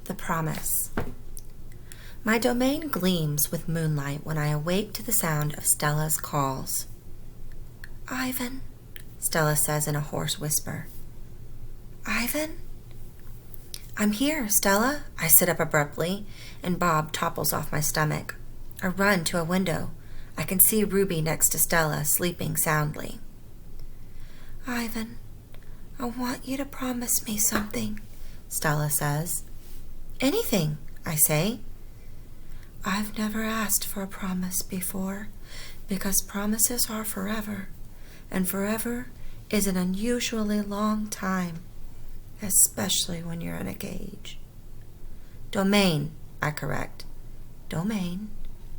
The Promise. My domain gleams with moonlight when I awake to the sound of Stella's calls. "Ivan," Stella says in a hoarse whisper. "Ivan?" "I'm here, Stella." I sit up abruptly, and Bob topples off my stomach. I run to a window. I can see Ruby next to Stella, sleeping soundly. "Ivan, I want you to promise me something," Stella says. "Anything," I say. "I've never asked for a promise before, because promises are forever, and forever is an unusually long time, especially when you're in a cage." "Domain," I correct. "Domain,"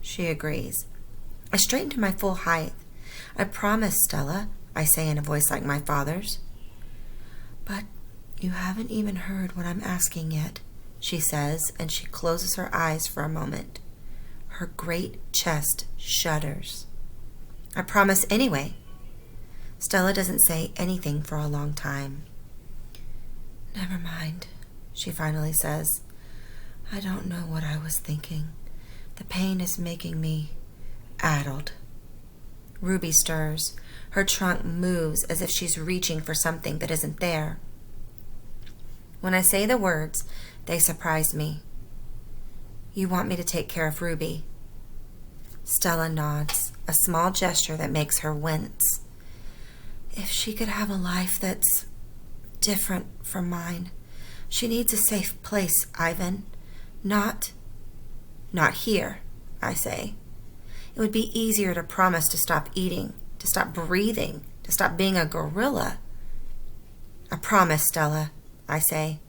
she agrees. I straighten to my full height. "I promise, Stella," I say in a voice like my father's. "But you haven't even heard what I'm asking yet," she says, and she closes her eyes for a moment. Her great chest shudders. "I promise anyway." Stella doesn't say anything for a long time. "Never mind," she finally says. "I don't know what I was thinking. The pain is making me addled." Ruby stirs. Her trunk moves as if she's reaching for something that isn't there. When I say the words, they surprise me. "You want me to take care of Ruby?" Stella nods, a small gesture that makes her wince. "If she could have a life that's different from mine. She needs a safe place, Ivan. Not here," I say. It would be easier to promise to stop eating, to stop breathing, to stop being a gorilla. "I promise, Stella," I say.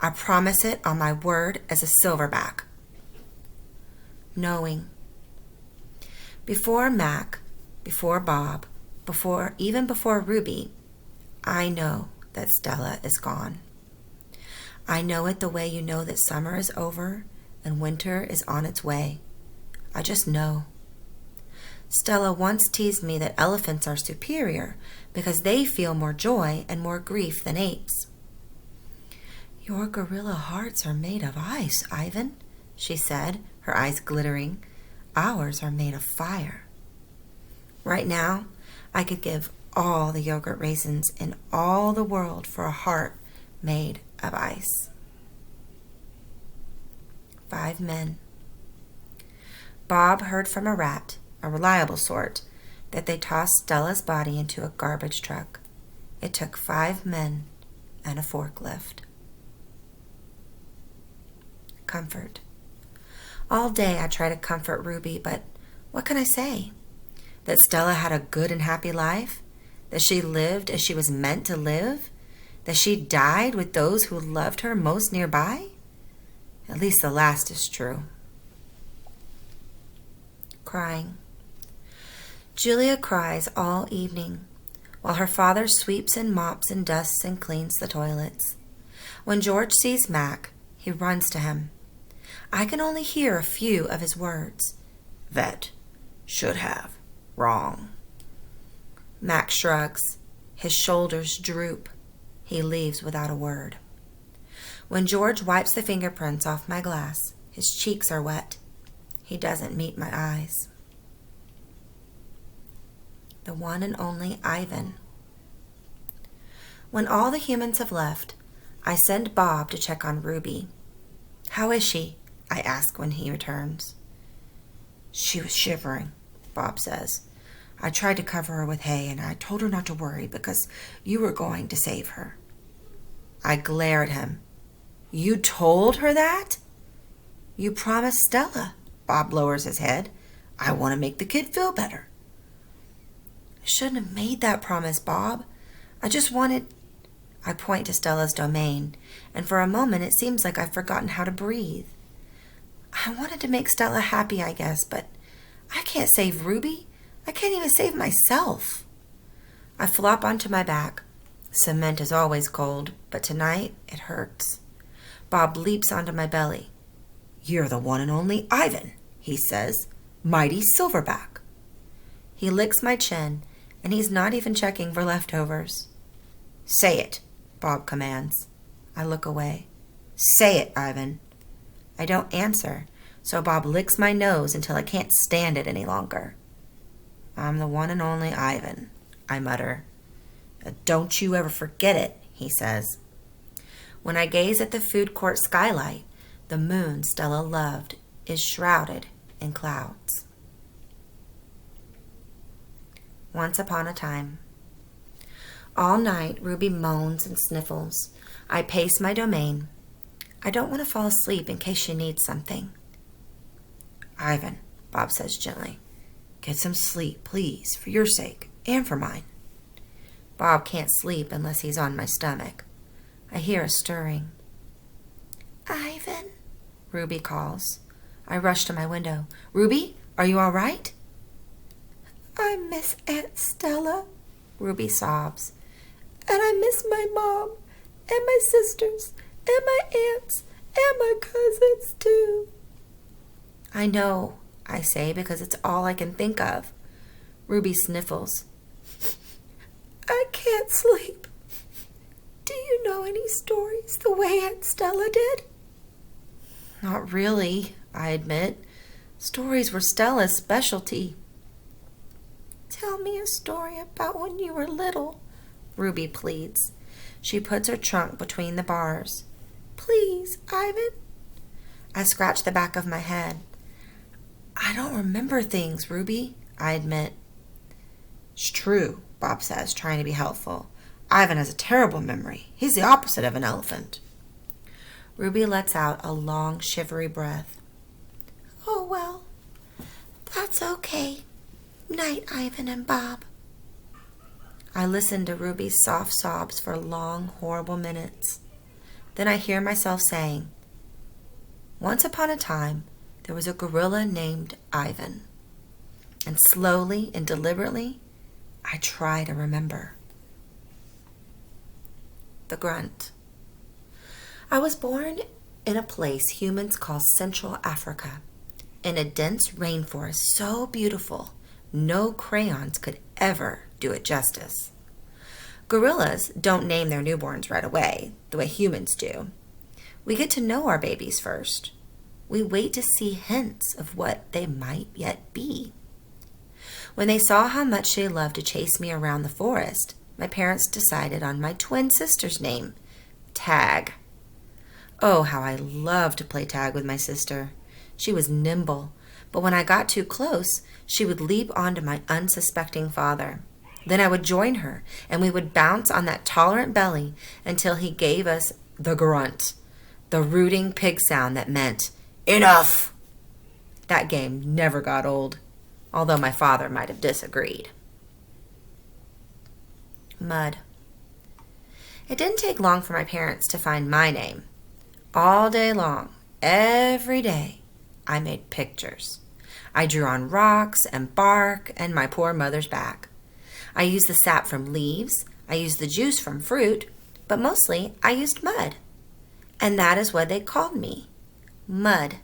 "I promise it on my word as a silverback." Knowing. Before Mac, before Bob, even before Ruby, I know that Stella is gone. I know it the way you know that summer is over and winter is on its way. I just know. Stella once teased me that elephants are superior because they feel more joy and more grief than apes. "Your gorilla hearts are made of ice, Ivan," she said, her eyes glittering. "Ours are made of fire." Right now, I could give all the yogurt raisins in all the world for a heart made of ice. 5 men. Bob heard from a rat, a reliable sort, that they tossed Stella's body into a garbage truck. It took 5 men and a forklift. Comfort. All day I try to comfort Ruby, but what can I say? That Stella had a good and happy life? That she lived as she was meant to live? That she died with those who loved her most nearby? At least the last is true. Crying. Julia cries all evening, while her father sweeps and mops and dusts and cleans the toilets. When George sees Mac, he runs to him. I can only hear a few of his words. "Vet, should have, wrong." Mac shrugs. His shoulders droop. He leaves without a word. When George wipes the fingerprints off my glass, his cheeks are wet. He doesn't meet my eyes. The one and only Ivan. When all the humans have left, I send Bob to check on Ruby. "How is she?" I ask when he returns. "She was shivering," Bob says. "I tried to cover her with hay, and I told her not to worry because you were going to save her." I glare at him. "You told her that?" "You promised Stella." Bob lowers his head. "I want to make the kid feel better." "I shouldn't have made that promise, Bob. I just wanted—" I point to Stella's domain, and for a moment it seems like I've forgotten how to breathe. "I wanted to make Stella happy, I guess, but I can't save Ruby. I can't even save myself." I flop onto my back. Cement is always cold, but tonight it hurts. Bob leaps onto my belly. "You're the one and only Ivan," he says. "Mighty Silverback." He licks my chin, and he's not even checking for leftovers. "Say it," Bob commands. I look away. "Say it, Ivan." I don't answer, so Bob licks my nose until I can't stand it any longer. I'm the one and only Ivan, I mutter. Don't you ever forget it, he says. When I gaze at the food court skylight, the moon Stella loved is shrouded in clouds. Once upon a time. All night, Ruby moans and sniffles. I pace my domain. I don't want to fall asleep in case she needs something. Ivan, Bob says gently, get some sleep, please, for your sake and for mine. Bob can't sleep unless he's on my stomach. I hear a stirring. Ivan, Ruby calls. I rush to my window. Ruby, are you all right? I miss Aunt Stella, Ruby sobs. And I miss my mom, and my sisters, and my aunts, and my cousins, too. I know, I say, because it's all I can think of. Ruby sniffles. I can't sleep. Do you know any stories the way Aunt Stella did? Not really, I admit. Stories were Stella's specialty. Tell me a story about when you were little, Ruby pleads. She puts her trunk between the bars. Please, Ivan. I scratch the back of my head. I don't remember things, Ruby, I admit. It's true, Bob says, trying to be helpful. Ivan has a terrible memory. He's the opposite of an elephant. Ruby lets out a long, shivery breath. Oh, well, that's okay. Night, Ivan and Bob. I listen to Ruby's soft sobs for long, horrible minutes. Then I hear myself saying, once upon a time, there was a gorilla named Ivan. And slowly and deliberately, I try to remember. The grunt. I was born in a place humans call Central Africa, in a dense rainforest so beautiful, no crayons could ever do it justice. Gorillas don't name their newborns right away, the way humans do. We get to know our babies first. We wait to see hints of what they might yet be. When they saw how much they loved to chase me around the forest, my parents decided on my twin sister's name, Tag. Oh, how I loved to play tag with my sister. She was nimble, but when I got too close, she would leap onto my unsuspecting father. Then I would join her, and we would bounce on that tolerant belly until he gave us the grunt, the rooting pig sound that meant, enough! That game never got old, although my father might have disagreed. Mud. It didn't take long for my parents to find my name. All day long, every day, I made pictures. I drew on rocks and bark and my poor mother's back. I used the sap from leaves, I used the juice from fruit, but mostly I used mud. And that is what they called me, Mud.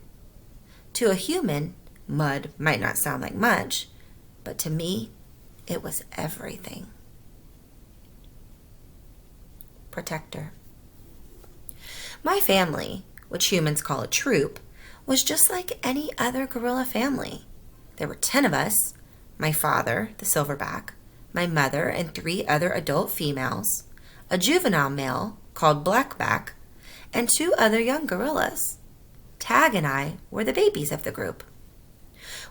To a human, mud might not sound like much, but to me, it was everything. Protector. My family, which humans call a troop, was just like any other gorilla family. There were 10 of us, my father, the silverback, my mother and 3 other adult females, a juvenile male called Blackback, and 2 other young gorillas. Tag and I were the babies of the group.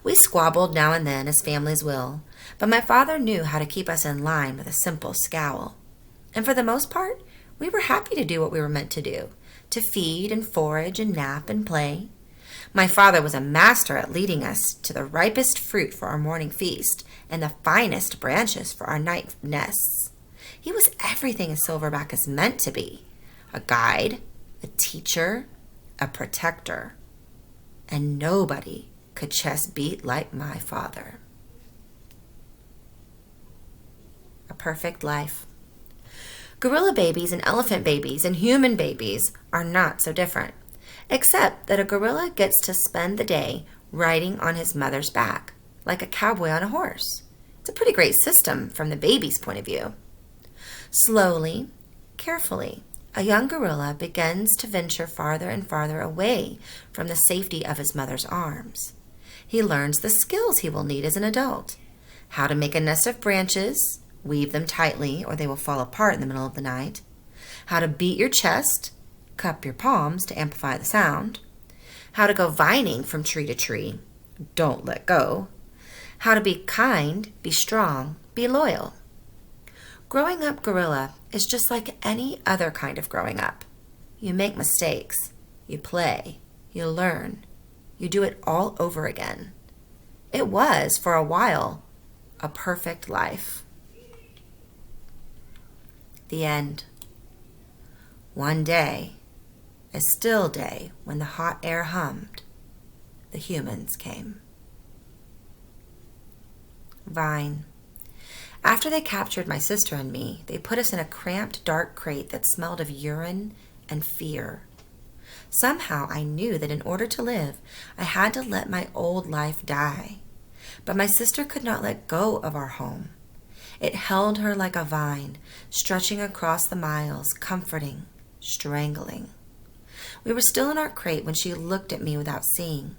We squabbled now and then, as families will, but my father knew how to keep us in line with a simple scowl. And for the most part, we were happy to do what we were meant to do, to feed and forage and nap and play. My father was a master at leading us to the ripest fruit for our morning feast and the finest branches for our night nests. He was everything a silverback is meant to be, a guide, a teacher, a protector. And nobody could chest beat like my father. A perfect life. Gorilla babies and elephant babies and human babies are not so different, except that a gorilla gets to spend the day riding on his mother's back, like a cowboy on a horse. It's a pretty great system from the baby's point of view. Slowly, carefully, A young gorilla begins to venture farther and farther away from the safety of his mother's arms. He learns the skills he will need as an adult: how to make a nest of branches, weave them tightly or they will fall apart in the middle of the night, how to beat your chest, cup your palms to amplify the sound, how to go vining from tree to tree, don't let go, how to be kind, be strong, be loyal. Growing up gorilla is just like any other kind of growing up. You make mistakes, you play, you learn, you do it all over again. It was, for a while, a perfect life. The end. One day, a still day when the hot air hummed, the humans came. Vine. After they captured my sister and me, they put us in a cramped, dark crate that smelled of urine and fear. Somehow I knew that in order to live, I had to let my old life die. But my sister could not let go of our home. It held her like a vine, stretching across the miles, comforting, strangling. We were still in our crate when she looked at me without seeing,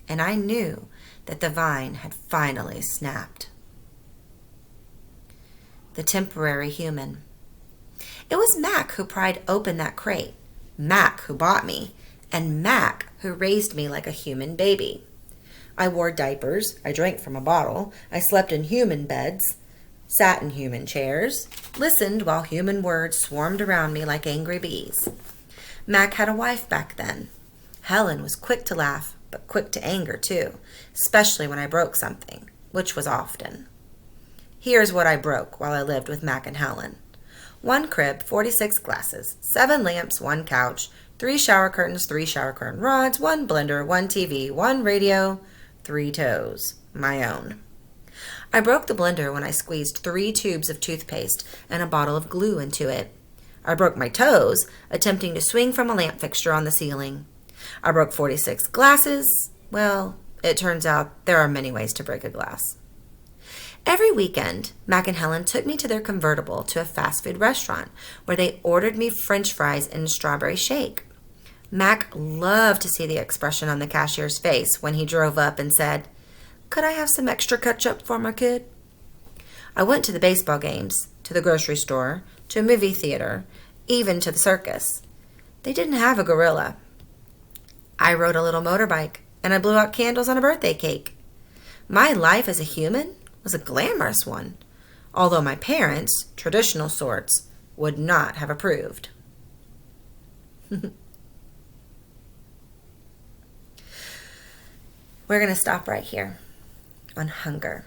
and I knew that the vine had finally snapped. The temporary human. It was Mac who pried open that crate, Mac who bought me, and Mac who raised me like a human baby. I wore diapers, I drank from a bottle, I slept in human beds, sat in human chairs, listened while human words swarmed around me like angry bees. Mac had a wife back then. Helen was quick to laugh, but quick to anger too, especially when I broke something, which was often. Here's what I broke while I lived with Mac and Helen. 1 crib, 46 glasses, 7 lamps, 1 couch, 3 shower curtains, 3 shower curtain rods, 1 blender, 1 TV, 1 radio, 3 toes. My own. I broke the blender when I squeezed 3 tubes of toothpaste and a bottle of glue into it. I broke my toes attempting to swing from a lamp fixture on the ceiling. I broke 46 glasses. Well, it turns out there are many ways to break a glass. Every weekend, Mac and Helen took me to their convertible to a fast food restaurant where they ordered me French fries and a strawberry shake. Mac loved to see the expression on the cashier's face when he drove up and said, "Could I have some extra ketchup for my kid?" I went to the baseball games, to the grocery store, to a movie theater, even to the circus. They didn't have a gorilla. I rode a little motorbike, and I blew out candles on a birthday cake. My life as a human was a glamorous one, although my parents, traditional sorts, would not have approved. We're going to stop right here on hunger.